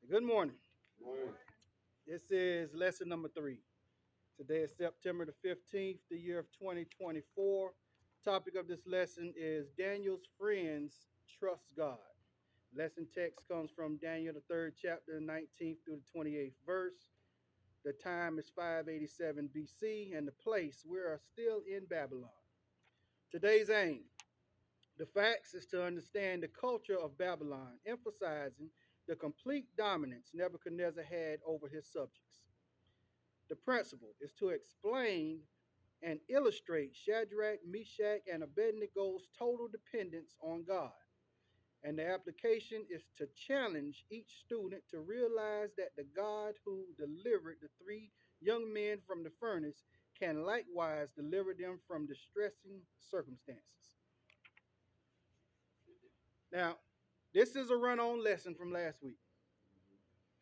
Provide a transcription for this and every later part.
Good morning. Morning. This is lesson number 3. Today is September the 15th, the year of 2024. Topic of this lesson is Daniel's friends trust God. Lesson text comes from Daniel, the 3rd chapter, 19th through the 28th verse. The time is 587 BC, and the place we are still in Babylon. Today's aim: the facts is to understand the culture of Babylon, emphasizing the complete dominance Nebuchadnezzar had over his subjects. The principle is to explain and illustrate Shadrach, Meshach, and Abednego's total dependence on God. And the application is to challenge each student to realize that the God who delivered the 3 young men from the furnace can likewise deliver them from distressing circumstances. Now, this is a run on lesson from last week.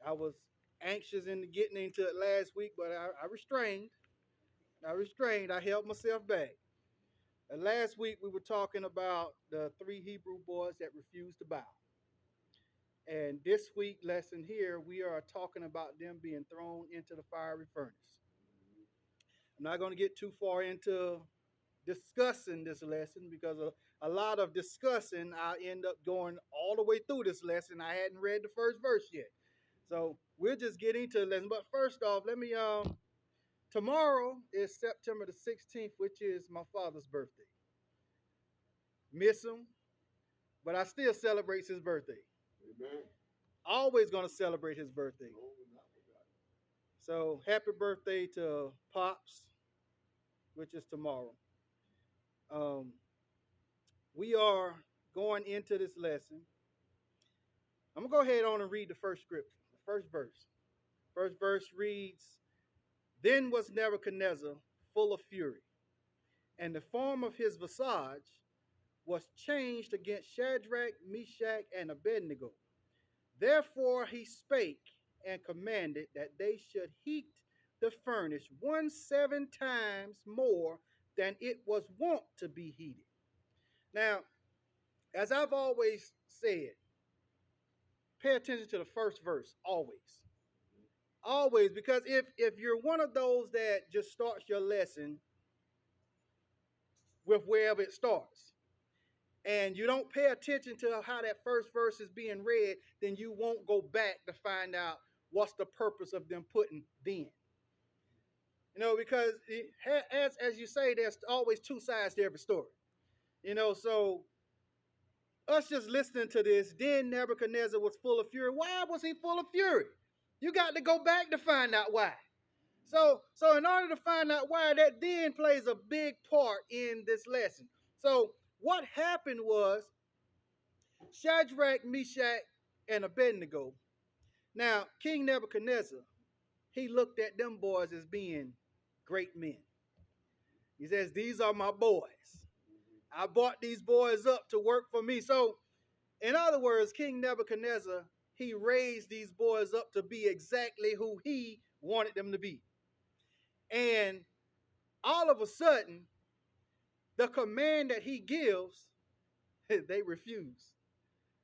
I was anxious in getting into it last week, but I restrained. I held myself back. Last week we were talking about the 3 Hebrew boys that refused to bow. And this week lesson here, we are talking about them being thrown into the fiery furnace. I'm not going to get too far into discussing this lesson because a lot of discussing, I end up going all the way through this lesson. I hadn't read the first verse yet. So we'll just get into the lesson. But first off, let me tomorrow is September the 16th, which is my father's birthday. Miss him, but I still celebrate his birthday. Amen. Always gonna celebrate his birthday. No, not forgotten. So happy birthday to Pops, which is tomorrow. Um, we are going into this lesson. I'm gonna go ahead on and read the first scripture, the first verse. First verse reads, "Then was Nebuchadnezzar full of fury, and the form of his visage was changed against Shadrach, Meshach, and Abednego. Therefore he spake and commanded that they should heat the furnace 17 times more than it was wont to be heated." Now, as I've always said, pay attention to the first verse, always. Always, because if you're one of those that just starts your lesson with wherever it starts, and you don't pay attention to how that first verse is being read, then you won't go back to find out what's the purpose of them putting then. Because as you say, there's always 2 sides to every story. So us just listening to this, then Nebuchadnezzar was full of fury. Why was he full of fury? You got to go back to find out why. So in order to find out why, that then plays a big part in this lesson. So what happened was Shadrach, Meshach, and Abednego. Now, King Nebuchadnezzar, he looked at them boys as being great men. He says, "These are my boys. I brought these boys up to work for me." So, in other words, King Nebuchadnezzar, he raised these boys up to be exactly who he wanted them to be. And all of a sudden, the command that he gives, they refuse.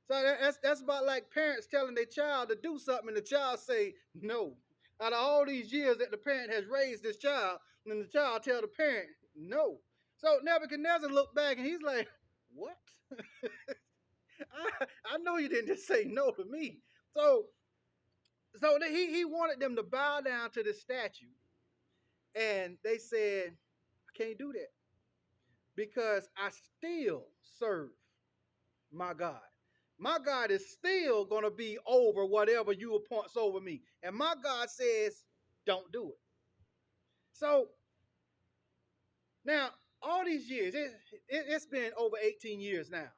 So that's about like parents telling their child to do something and the child say no. Out of all these years that the parent has raised this child, and the child tell the parent no. So Nebuchadnezzar looked back and he's like, "What? I know you didn't just say no to me." So he wanted them to bow down to the statue, and they said, "I can't do that because I still serve my God. My God is still going to be over whatever you appoints over me. And my God says, don't do it." So now, all these years, it's been over 18 years now.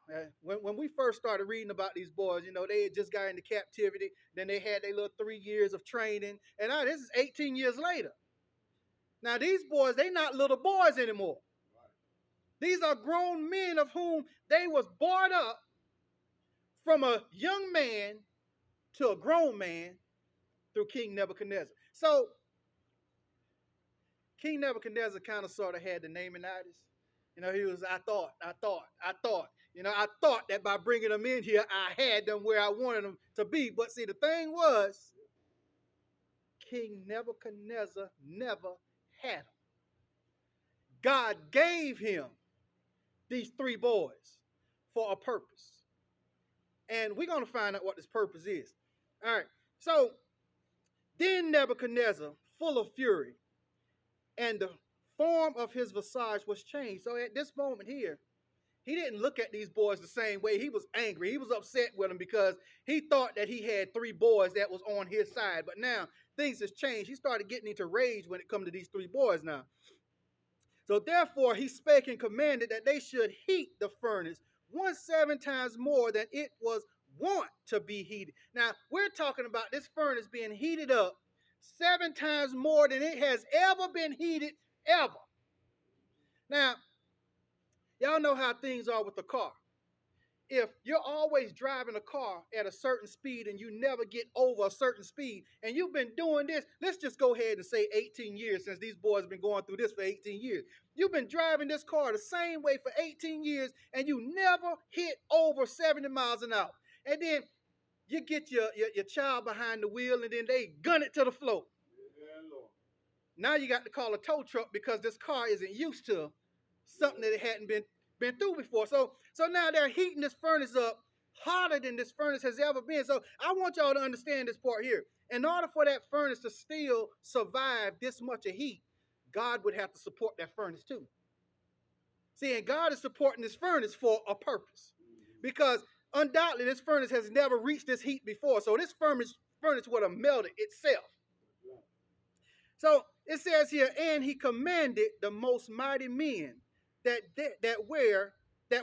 When we first started reading about these boys, they had just got into captivity. Then they had their little 3 years of training. And now this is 18 years later. Now, these boys, they not little boys anymore. These are grown men of whom they was brought up from a young man to a grown man through King Nebuchadnezzar. So King Nebuchadnezzar kind of sort of had the naming itis. He was, I thought. I thought that by bringing them in here, I had them where I wanted them to be. But see, the thing was, King Nebuchadnezzar never had them. God gave him these three boys for a purpose. And we're going to find out what this purpose is. All right. So then Nebuchadnezzar, full of fury, and the form of his visage was changed. So at this moment here, he didn't look at these boys the same way. He was angry. He was upset with them because he thought that he had three boys that was on his side. But now things has changed. He started getting into rage when it come to these three boys now. So therefore he spake and commanded that they should heat the furnace 17 times more than it was wont to be heated. Now we're talking about this furnace being heated up 7 times more than it has ever been heated ever. Now, y'all know how things are with the car. If you're always driving a car at a certain speed and you never get over a certain speed, and you've been doing this, let's just go ahead and say 18 years, since these boys have been going through this for 18 years. You've been driving this car the same way for 18 years and you never hit over 70 miles an hour. And then you get your child behind the wheel and then they gun it to the floor. Now you got to call a tow truck because this car isn't used to something that it hadn't been through before. So now they're heating this furnace up hotter than this furnace has ever been. So I want y'all to understand this part here. In order for that furnace to still survive this much of heat, God would have to support that furnace too. See, and God is supporting this furnace for a purpose. Because undoubtedly this furnace has never reached this heat before. So this furnace would have melted itself. So it says here, and he commanded the most mighty men that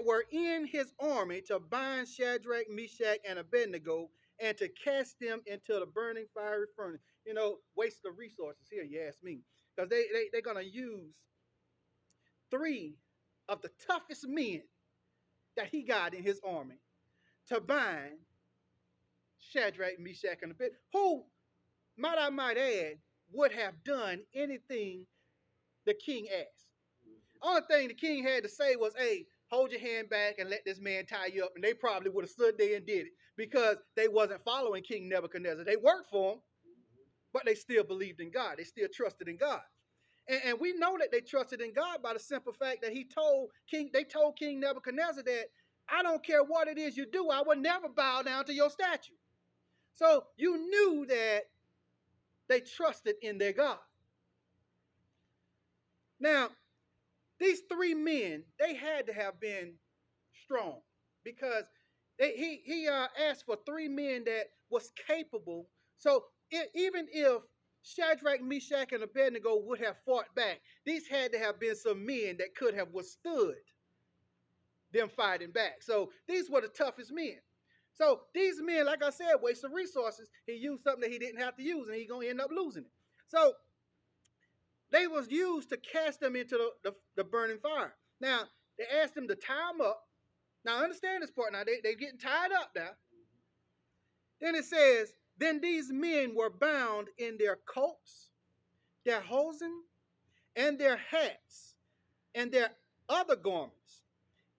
were in his army to bind Shadrach, Meshach, and Abednego, and to cast them into the burning fiery furnace. Waste of resources here, you ask me, because they're gonna use three of the toughest men that he got in his army to bind Shadrach, Meshach, and Abednego, who, I might add, would have done anything the king asked. Only thing the king had to say was, hey, hold your hand back and let this man tie you up. And they probably would have stood there and did it because they wasn't following King Nebuchadnezzar. They worked for him, but they still believed in God. They still trusted in God. And we know that they trusted in God by the simple fact that they told King Nebuchadnezzar that I don't care what it is you do, I will never bow down to your statue. So you knew that they trusted in their God. Now, these three men, they had to have been strong because he asked for three men that was capable. So even if Shadrach, Meshach, and Abednego would have fought back, these had to have been some men that could have withstood them fighting back. So these were the toughest men. So these men, like I said, waste of resources. He used something that he didn't have to use, and he's going to end up losing it. So they was used to cast them into the burning fire. Now, they asked them to tie them up. Now, understand this part. Now, they're getting tied up now. Then it says, then these men were bound in their coats, their hosen, and their hats, and their other garments,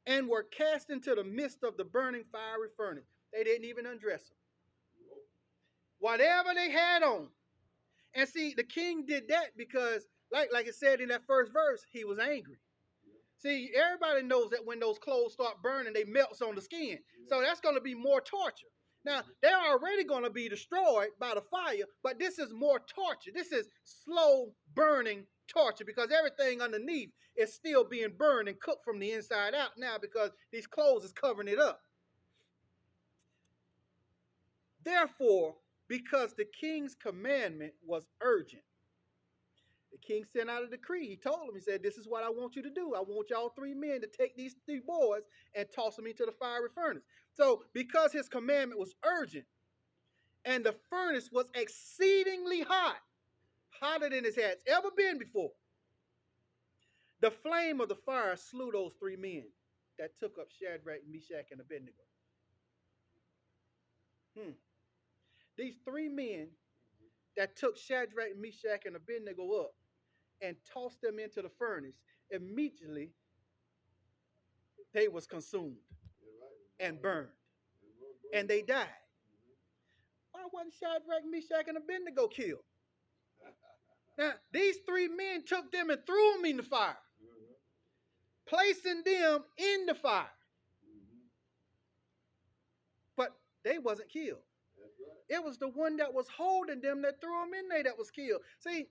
and were cast into the midst of the burning fiery furnace. They didn't even undress them. Whatever they had on. And see, the king did that because, like it said in that first verse, he was angry. See, everybody knows that when those clothes start burning, they melt on the skin. So that's going to be more torture. Now, they're already going to be destroyed by the fire, but this is more torture. This is slow burning torture because everything underneath is still being burned and cooked from the inside out now because these clothes is covering it up. Therefore, because the king's commandment was urgent, the king sent out a decree. He told him, he said, this is what I want you to do. I want y'all three men to take these three boys and toss them into the fiery furnace. So because his commandment was urgent and the furnace was exceedingly hot, hotter than it has ever been before, the flame of the fire slew those three men that took up Shadrach, Meshach, and Abednego. These three men that took Shadrach, Meshach, and Abednego up and tossed them into the furnace, immediately they was consumed. and burned, and they died. Why wasn't Shadrach, Meshach, and Abednego killed? Now, these three men took them and threw them in the fire, placing them in the fire. But they wasn't killed. It was the one that was holding them that threw them in there that was killed. See,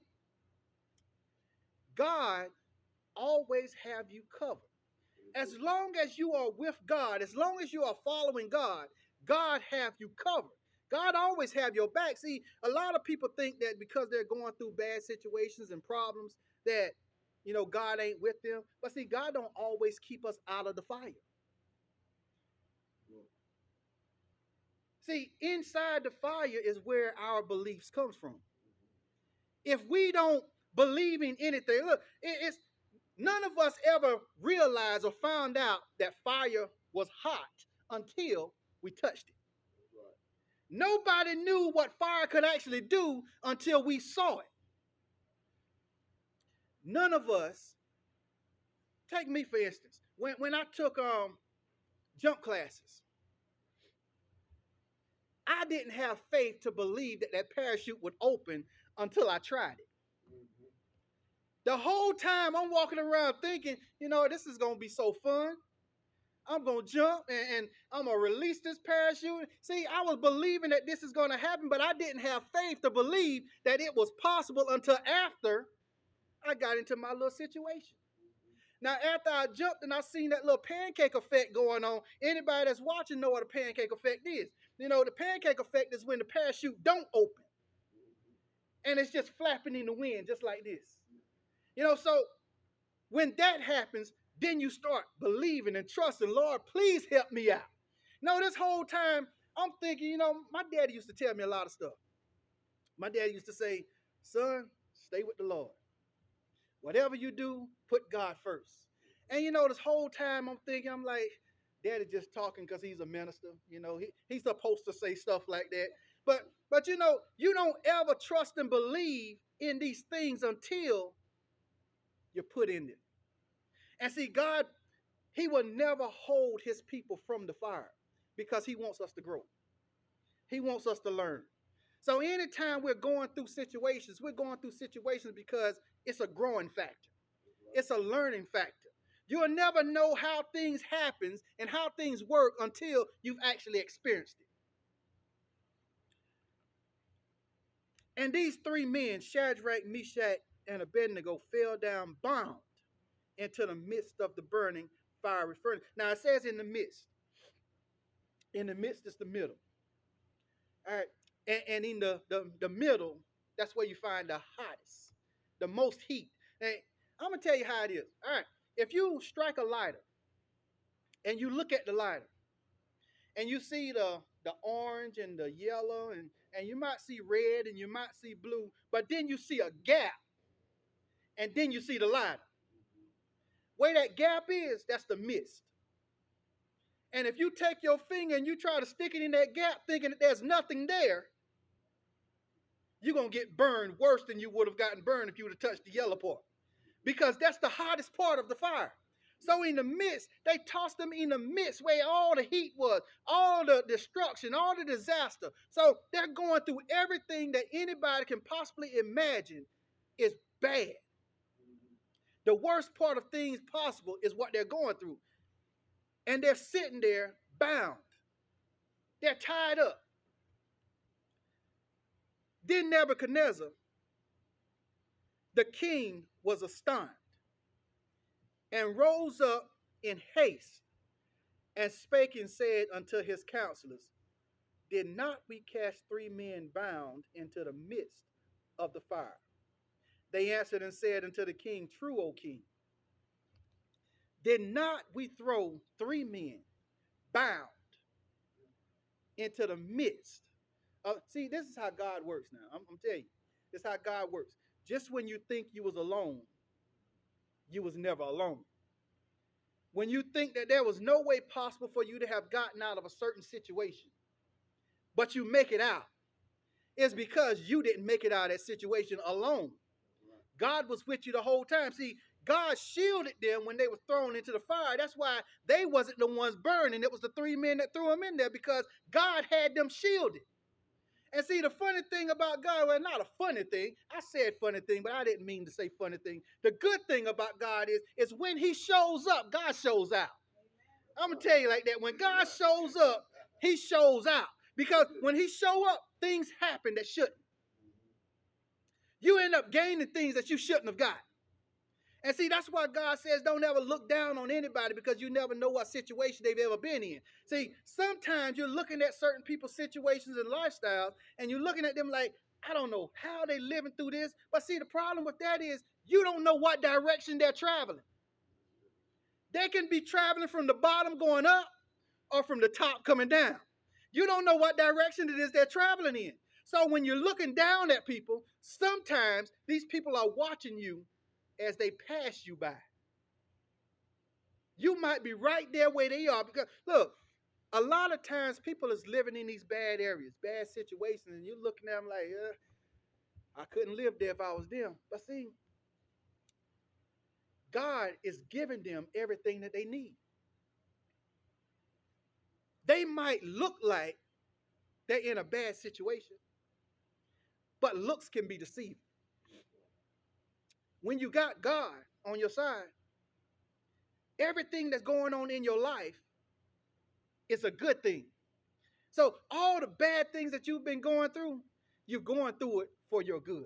God always have you covered. As long as you are with God, as long as you are following God, God have you covered. God always have your back. See, a lot of people think that because they're going through bad situations and problems that, God ain't with them. But see, God don't always keep us out of the fire. See, inside the fire is where our beliefs comes from. If we don't believe in anything, look, it's none of us ever realized or found out that fire was hot until we touched it. Nobody knew what fire could actually do until we saw it. None of us, take me for instance, when I took jump classes, I didn't have faith to believe that that parachute would open until I tried it. The whole time I'm walking around thinking, this is going to be so fun. I'm going to jump and I'm going to release this parachute. See, I was believing that this is going to happen, but I didn't have faith to believe that it was possible until after I got into my little situation. Now, after I jumped and I seen that little pancake effect going on, anybody that's watching know what a pancake effect is. The pancake effect is when the parachute don't open and it's just flapping in the wind just like this. So when that happens, then you start believing and trusting, Lord, please help me out. This whole time I'm thinking, my daddy used to tell me a lot of stuff. My daddy used to say, son, stay with the Lord. Whatever you do, put God first. And this whole time I'm thinking, I'm like, daddy just talking because he's a minister. He's supposed to say stuff like that. But you don't ever trust and believe in these things until you put in it. And see, God, he will never hold his people from the fire because he wants us to grow. He wants us to learn. So anytime we're going through situations because it's a growing factor. It's a learning factor. You'll never know how things happen and how things work until you've actually experienced it. And these three men, Shadrach, Meshach, and Abednego, fell down bound into the midst of the burning fiery furnace. Now it says in the midst. In the midst is the middle. All right. And in the middle, that's where you find the hottest, the most heat. And I'm going to tell you how it is. All right. If you strike a lighter and you look at the lighter and you see the orange and the yellow and you might see red and you might see blue, but then you see a gap and then you see the lighter. Where that gap is, that's the mist. And if you take your finger and you try to stick it in that gap thinking that there's nothing there, you're going to get burned worse than you would have gotten burned if you would have touched the yellow part. Because that's the hottest part of the fire. So in the midst, they tossed them in the midst where all the heat was, all the destruction, all the disaster. So they're going through everything that anybody can possibly imagine is bad. The worst part of things possible is what they're going through. And they're sitting there bound. They're tied up. Then Nebuchadnezzar, the king, was astonished and rose up in haste and spake and said unto his counselors, did not we cast three men bound into the midst of the fire? They answered and said unto the king, true, O king. Did not we throw three men bound into the midst of... See, this is how God works now. I'm telling you, this is how God works. Just when you think you was alone, you was never alone. When you think that there was no way possible for you to have gotten out of a certain situation, but you make it out, it's because you didn't make it out of that situation alone. God was with you the whole time. See, God shielded them when they were thrown into the fire. That's why they wasn't the ones burning. It was the 3 men that threw them in there because God had them shielded. And see, the funny thing about God, well, not a funny thing. I said funny thing, but I didn't mean to say funny thing. The good thing about God is when he shows up, God shows out. I'm going to tell you like that. When God shows up, he shows out. Because when he show up, things happen that shouldn't. You end up gaining things that you shouldn't have got. And see, that's why God says don't ever look down on anybody because you never know what situation they've ever been in. See, sometimes you're looking at certain people's situations and lifestyles, and you're looking at them like, I don't know how they living through this. But see, the problem with that is you don't know what direction they're traveling. They can be traveling from the bottom going up or from the top coming down. You don't know what direction it is they're traveling in. So when you're looking down at people, sometimes these people are watching you as they pass you by. You might be right there where they are because, look, a lot of times people is living in these bad areas, bad situations, and you're looking at them like, I couldn't live there if I was them. But see, God is giving them everything that they need. They might look like they're in a bad situation, but looks can be deceiving. When you got God on your side, everything that's going on in your life is a good thing. So all the bad things that you've been going through, you're going through it for your good.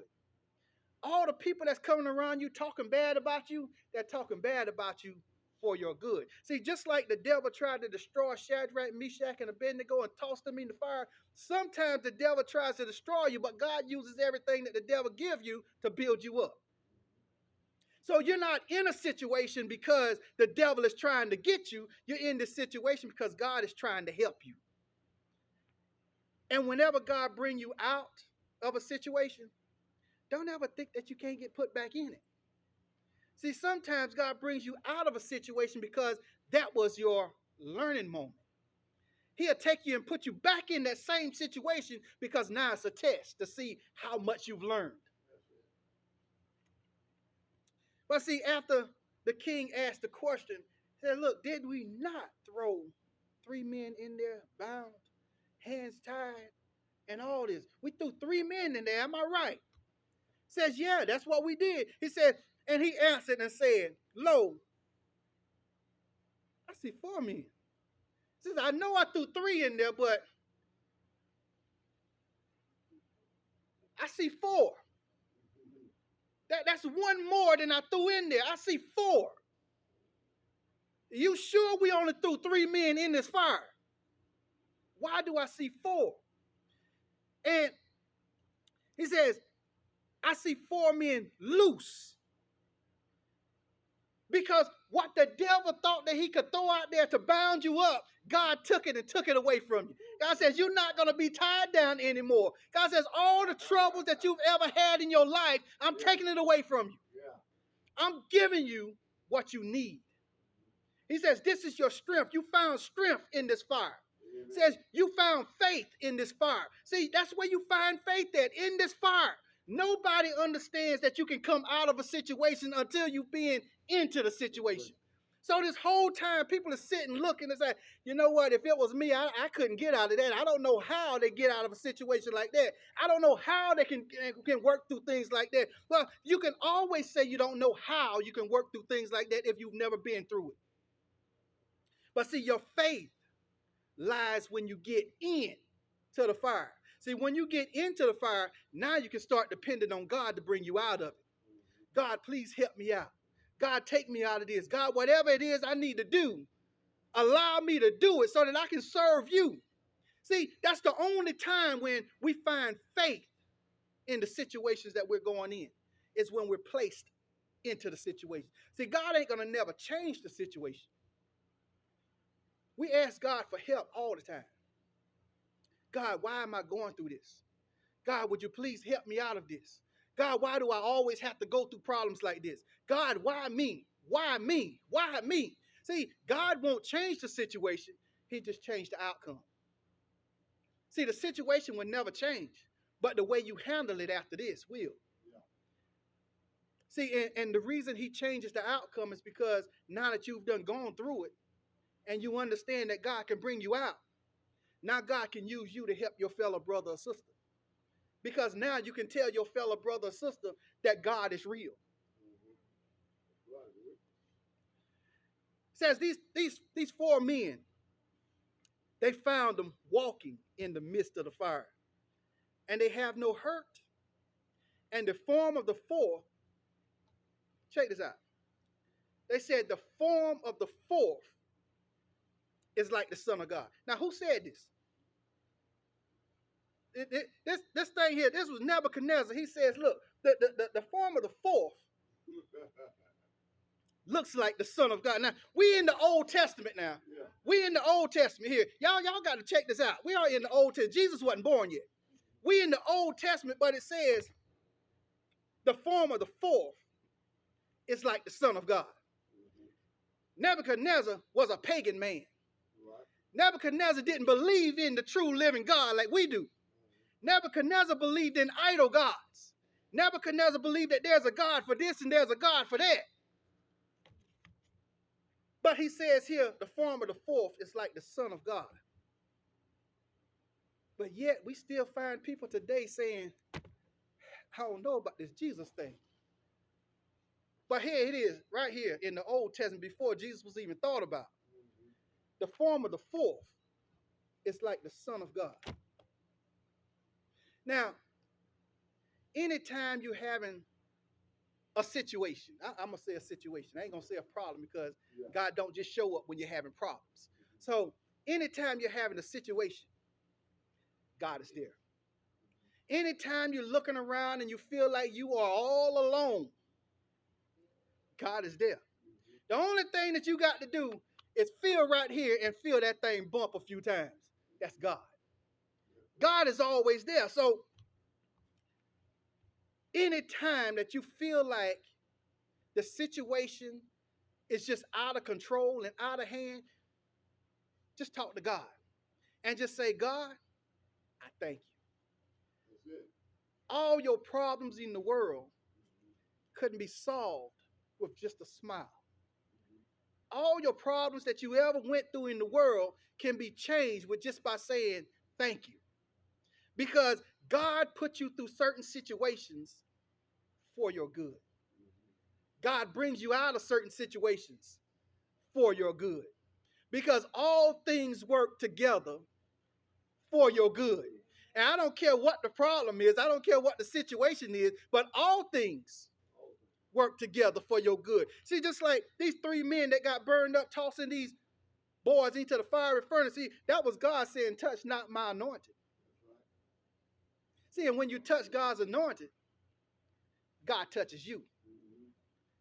All the people that's coming around you talking bad about you, they're talking bad about you for your good. See, just like the devil tried to destroy Shadrach, Meshach, and Abednego and tossed them in the fire, sometimes the devil tries to destroy you, but God uses everything that the devil gives you to build you up. So you're not in a situation because the devil is trying to get you. You're in this situation because God is trying to help you. And whenever God brings you out of a situation, don't ever think that you can't get put back in it. See, sometimes God brings you out of a situation because that was your learning moment. He'll take you and put you back in that same situation because now it's a test to see how much you've learned. But see, after the king asked the question, he said, look, did we not throw 3 men in there bound, hands tied, and all this? We threw 3 men in there, am I right? Says, yeah, that's what we did. He said, and he answered and said, lo, I see 4 men. He says, I know I threw 3 in there, but I see 4. That's 1 more than I threw in there. I see 4. You sure we only threw 3 men in this fire? Why do I see 4? And he says, I see 4 men loose. Because what the devil thought that he could throw out there to bound you up, God took it and took it away from you. God says, you're not going to be tied down anymore. God says, all the troubles that you've ever had in your life, I'm taking it away from you. I'm giving you what you need. He says, this is your strength. You found strength in this fire. He says, you found faith in this fire. See, that's where you find faith at, in this fire. Nobody understands that you can come out of a situation until you've been into the situation. So this whole time, people are sitting looking and say, you know what, if it was me, I couldn't get out of that. I don't know how they get out of a situation like that. I don't know how they can work through things like that. Well, you can always say you don't know how you can work through things like that if you've never been through it. But see, your faith lies when you get in to the fire. See, when you get into the fire, now you can start depending on God to bring you out of it. God, please help me out. God, take me out of this. God, whatever it is I need to do, allow me to do it so that I can serve you. See, that's the only time when we find faith in the situations that we're going in, is when we're placed into the situation. See, God ain't going to never change the situation. We ask God for help all the time. God, why am I going through this? God, would you please help me out of this? God, why do I always have to go through problems like this? God, why me? Why me? Why me? See, God won't change the situation. He just changed the outcome. See, the situation will never change, but the way you handle it after this will. See, and the reason he changes the outcome is because now that you've done gone through it and you understand that God can bring you out, now God can use you to help your fellow brother or sister. Because now you can tell your fellow brother or sister that God is real. It says these four men, they found them walking in the midst of the fire. And they have no hurt. And the form of the fourth, check this out. They said the form of the fourth is like the Son of God. Now, who said this? This thing here, this was Nebuchadnezzar. He says, look, the form of the fourth looks like the Son of God. Now, we in the Old Testament now. Yeah. We in the Old Testament here. Y'all got to check this out. We are in the Old Testament. Jesus wasn't born yet. We in the Old Testament, but it says the form of the fourth is like the Son of God. Nebuchadnezzar was a pagan man. Nebuchadnezzar didn't believe in the true living God like we do. Nebuchadnezzar believed in idol gods. Nebuchadnezzar believed that there's a God for this and there's a God for that. But he says here, the form of the fourth is like the Son of God. But yet we still find people today saying, I don't know about this Jesus thing. But here it is, right here in the Old Testament, before Jesus was even thought about. The form of the fourth is like the Son of God. Now, anytime you're having a situation, I'm going to say a situation. I ain't going to say a problem because God don't just show up when you're having problems. So anytime you're having a situation, God is there. Anytime you're looking around and you feel like you are all alone, God is there. The only thing that you got to do is feel right here and feel that thing bump a few times. That's God. God is always there. So anytime that you feel like the situation is just out of control and out of hand, just talk to God and just say, God, I thank you. That's it. All your problems in the world couldn't be solved with just a smile. All your problems that you ever went through in the world can be changed with just by saying thank you. Because God put you through certain situations for your good. God brings you out of certain situations for your good. Because all things work together for your good. And I don't care what the problem is. I don't care what the situation is. But all things work together for your good. See, just like these three men that got burned up, tossing these boys into the fiery furnace. See, that was God saying, touch not my anointed. See, and when you touch God's anointed, God touches you.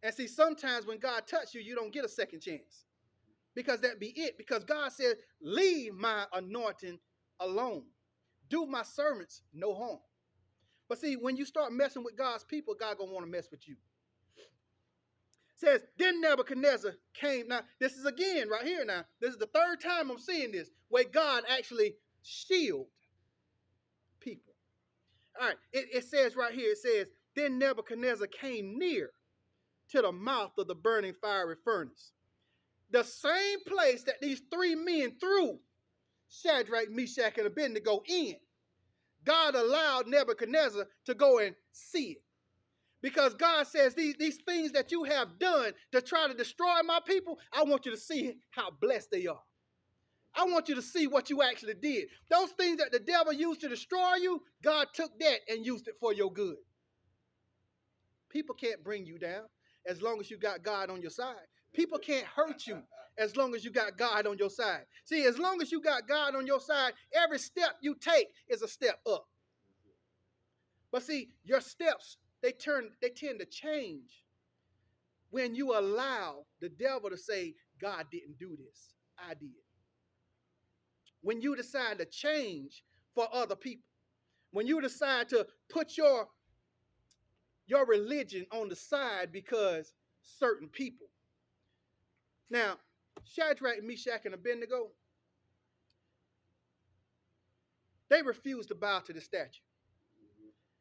And see, sometimes when God touches you, you don't get a second chance. Because that be it. Because God said, leave my anointing alone. Do my servants no harm. But see, when you start messing with God's people, God gonna want to mess with you. Says, then Nebuchadnezzar came. Now, this is again right here now. This is the third time I'm seeing this, where God actually shielded people. All right, it says right here, it says, then Nebuchadnezzar came near to the mouth of the burning fiery furnace. The same place that these three men threw Shadrach, Meshach, and Abednego in. God allowed Nebuchadnezzar to go and see it. Because God says these things that you have done to try to destroy my people, I want you to see how blessed they are. I want you to see what you actually did. Those things that the devil used to destroy you, God took that and used it for your good. People can't bring you down as long as you got God on your side. People can't hurt you as long as you got God on your side. See, as long as you got God on your side, every step you take is a step up. But see, your steps, they tend to change when you allow the devil to say, God didn't do this, I did. When you decide to change for other people, when you decide to put your religion on the side because certain people. Now, Shadrach, Meshach, and Abednego, they refused to bow to the statue.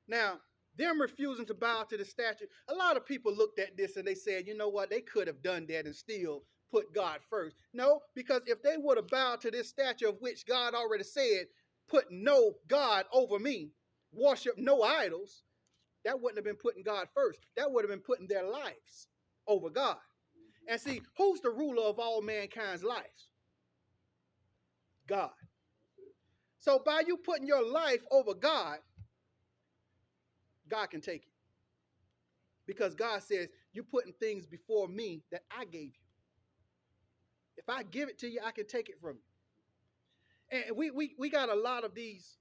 Now, Them refusing to bow to the statue. A lot of people looked at this and they said, you know what, they could have done that and still put God first. No, because if they would have bowed to this statue of which God already said, put no God over me, worship no idols, that wouldn't have been putting God first. That would have been putting their lives over God. And see, who's the ruler of all mankind's lives? God. So by you putting your life over God, God can take it. Because God says, you're putting things before me that I gave you. If I give it to you, I can take it from you. And we got a lot of these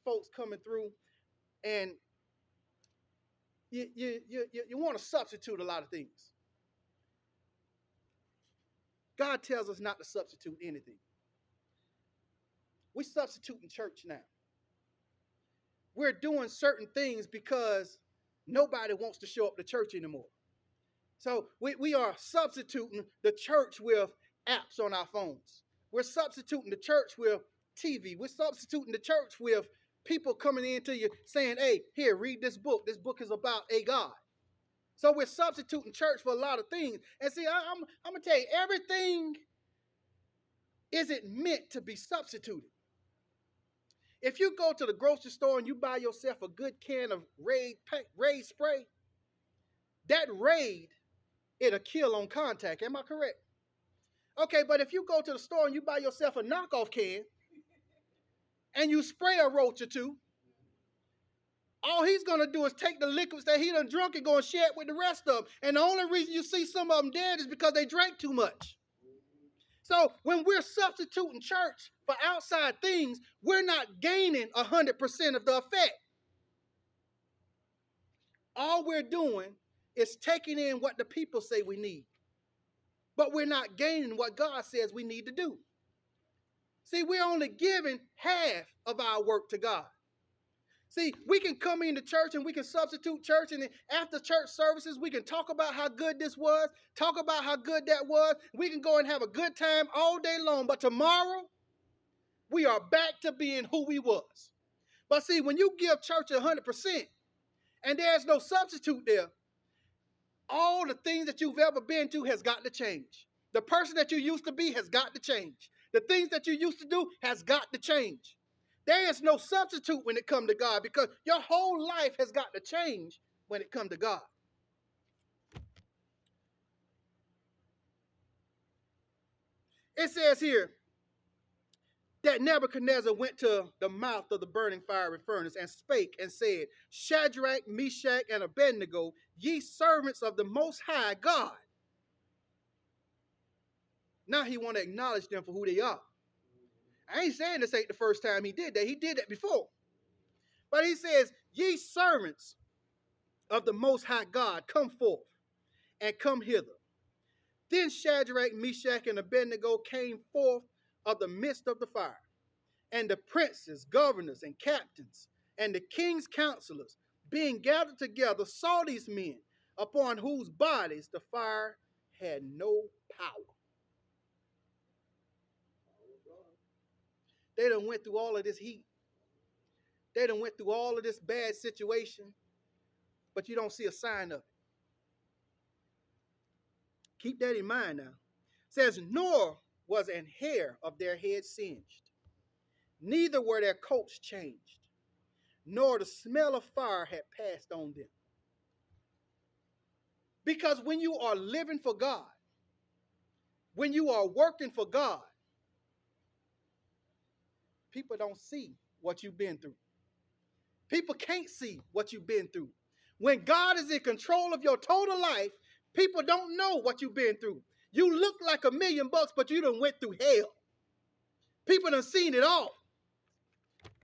folks coming through, and you want to substitute a lot of things. God tells us not to substitute anything. We substitute in church now. We're doing certain things because nobody wants to show up to church anymore. So we are substituting the church with apps on our phones. We're substituting the church with TV. We're substituting the church with people coming into you saying, hey, here, read this book. This book is about a God. So we're substituting church for a lot of things. And see, I'm going to tell you, everything isn't meant to be substituted. If you go to the grocery store and you buy yourself a good can of Raid spray, that Raid, it'll kill on contact. Am I correct? Okay, but if you go to the store and you buy yourself a knockoff can and you spray a roach or two, all he's going to do is take the liquids that he done drunk and go and share it with the rest of them. And the only reason you see some of them dead is because they drank too much. So when we're substituting church for outside things, we're not gaining 100% of the effect. All we're doing is taking in what the people say we need. But we're not gaining what God says we need to do. See, we're only giving half of our work to God. See, we can come into church and we can substitute church, and then after church services, we can talk about how good this was, talk about how good that was. We can go and have a good time all day long, but tomorrow, we are back to being who we was. But see, when you give church 100% and there's no substitute there, all the things that you've ever been to has got to change. The person that you used to be has got to change. The things that you used to do has got to change. There is no substitute when it comes to God, because your whole life has got to change when it comes to God. It says here that Nebuchadnezzar went to the mouth of the burning fiery furnace and spake and said, Shadrach, Meshach, and Abednego, ye servants of the Most High God. Now he want to acknowledge them for who they are. I ain't saying this ain't the first time he did that. He did that before. But he says, ye servants of the Most High God, come forth and come hither. Then Shadrach, Meshach, and Abednego came forth of the midst of the fire. And the princes, governors, and captains, and the king's counselors, being gathered together, saw these men, upon whose bodies the fire had no power. They done went through all of this heat. They done went through all of this bad situation, but you don't see a sign of it. Keep that in mind now. It says, nor was an hair of their head singed, neither were their coats changed, nor the smell of fire had passed on them. Because when you are living for God, when you are working for God, people don't see what you've been through. People can't see what you've been through. When God is in control of your total life, people don't know what you've been through. You look like $1,000,000, but you done went through hell. People done seen it all.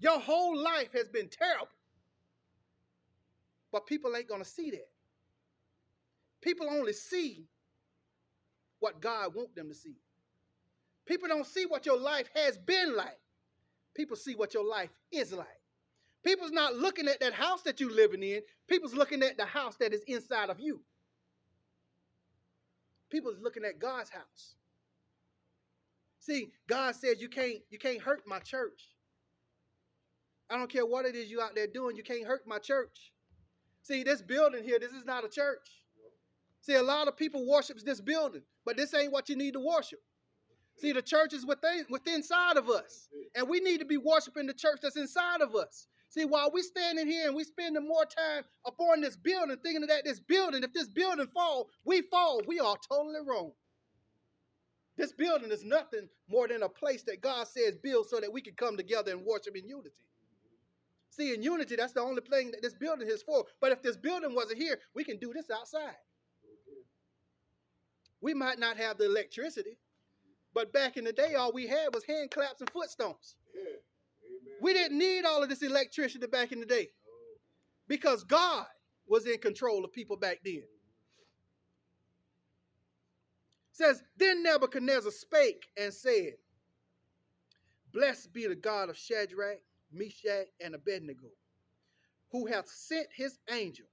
Your whole life has been terrible. But people ain't going to see that. People only see what God wants them to see. People don't see what your life has been like. People see what your life is like. People's not looking at that house that you're living in. People's looking at the house that is inside of you. People's looking at God's house. See, God says you can't hurt my church. I don't care what it is you out there doing, you can't hurt my church. See, this building here, this is not a church. See, a lot of people worship this building, but this ain't what you need to worship. See, the church is within inside of us, and we need to be worshiping the church that's inside of us. See, while we standing here and we spending more time upon this building, thinking that this building, if this building fall, we are totally wrong. This building is nothing more than a place that God says build so that we can come together and worship in unity. See, in unity, that's the only thing that this building is for. But if this building wasn't here, we can do this outside. We might not have the electricity, but back in the day, all we had was hand claps and foot stomps. Yeah. We didn't need all of this electricity back in the day because God was in control of people back then. It says, then Nebuchadnezzar spake and said, blessed be the God of Shadrach, Meshach, and Abednego, who hath sent his angel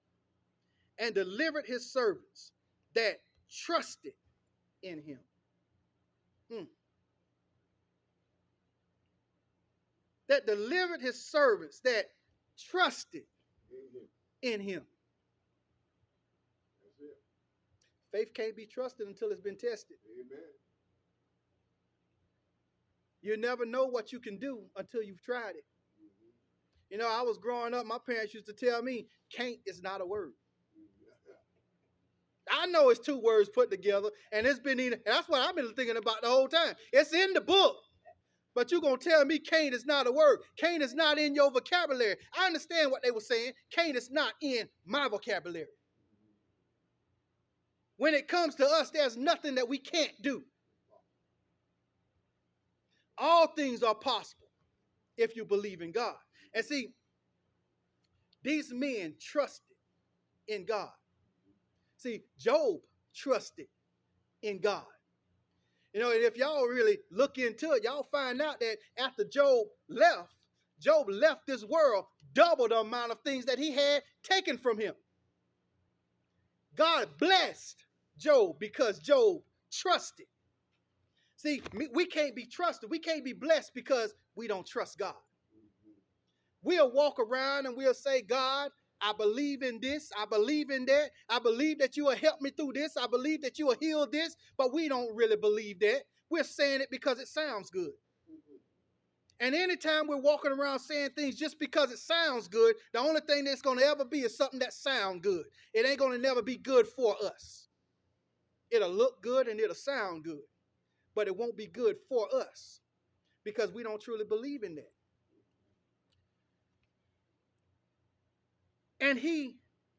and delivered his servants that trusted in him. That delivered his servants that trusted in him. Faith can't be trusted until it's been tested. Amen. You never know what you can do until you've tried it. You know, I was growing up, my parents used to tell me, can't is not a word. I know it's two words put together, and it's been either, that's what I've been thinking about the whole time. It's in the book. But you're going to tell me can't is not a word. Can't is not in your vocabulary. I understand what they were saying. Can't is not in my vocabulary. When it comes to us, there's nothing that we can't do. All things are possible if you believe in God. And see, these men trusted in God. See, Job trusted in God. You know, and if y'all really look into it, y'all find out that after Job left this world double the amount of things that he had taken from him. God blessed Job because Job trusted. See, we can't be trusted. We can't be blessed because we don't trust God. We'll walk around and we'll say, God, I believe in this. I believe in that. I believe that you will help me through this. I believe that you will heal this. But we don't really believe that. We're saying it because it sounds good. And anytime we're walking around saying things just because it sounds good, the only thing that's going to ever be is something that sounds good. It ain't going to never be good for us. It'll look good and it'll sound good. But it won't be good for us because we don't truly believe in that.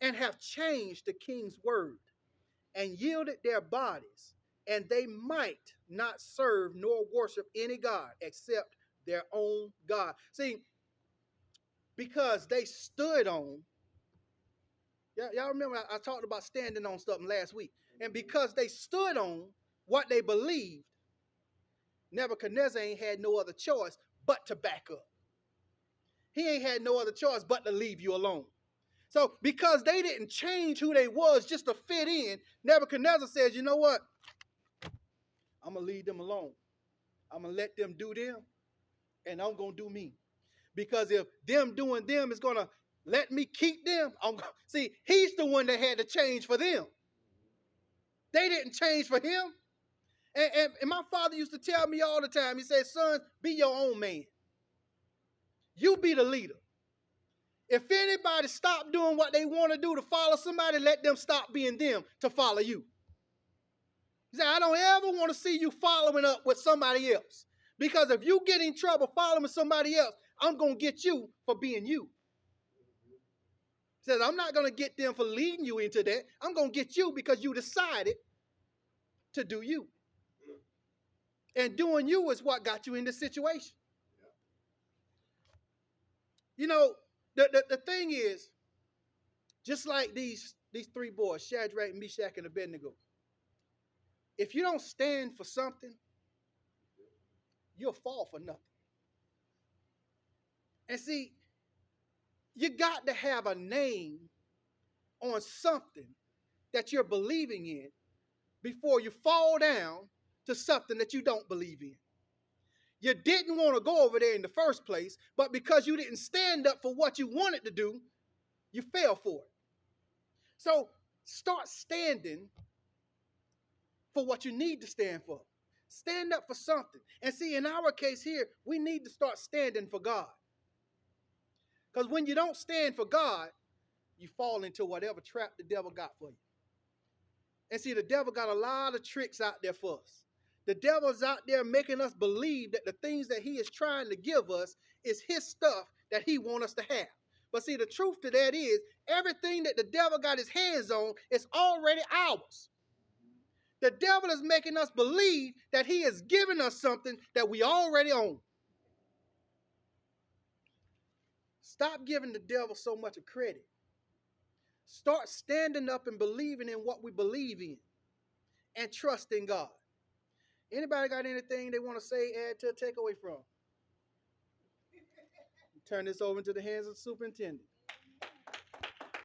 And have changed the king's word and yielded their bodies, and they might not serve nor worship any God except their own God. See, because they stood on, y'all remember I talked about standing on something last week, and because they stood on what they believed, Nebuchadnezzar ain't had no other choice but to back up. He ain't had no other choice but to leave you alone. So because they didn't change who they was just to fit in, Nebuchadnezzar says, you know what? I'm going to leave them alone. I'm going to let them do them, and I'm going to do me. Because if them doing them is going to let me keep them, see, he's the one that had to change for them. They didn't change for him. And my father used to tell me all the time, he said, son, be your own man. You be the leader. If anybody stop doing what they want to do to follow somebody, let them stop being them to follow you. He said, I don't ever want to see you following up with somebody else. Because if you get in trouble following somebody else, I'm going to get you for being you. He says, I'm not going to get them for leading you into that. I'm going to get you because you decided to do you. And doing you is what got you in this situation. You know, the thing is, just like these three boys, Shadrach, Meshach, and Abednego, if you don't stand for something, you'll fall for nothing. And see, you got to have a name on something that you're believing in before you fall down to something that you don't believe in. You didn't want to go over there in the first place, but because you didn't stand up for what you wanted to do, you fell for it. So start standing for what you need to stand for. Stand up for something. And see, in our case here, we need to start standing for God. Because when you don't stand for God, you fall into whatever trap the devil got for you. And see, the devil got a lot of tricks out there for us. The devil's out there making us believe that the things that he is trying to give us is his stuff that he wants us to have. But see, the truth to that is, everything that the devil got his hands on is already ours. The devil is making us believe that he is giving us something that we already own. Stop giving the devil so much of credit. Start standing up and believing in what we believe in and trust in God. Anybody got anything they want to say, add to, take away from? Turn this over into the hands of the superintendent.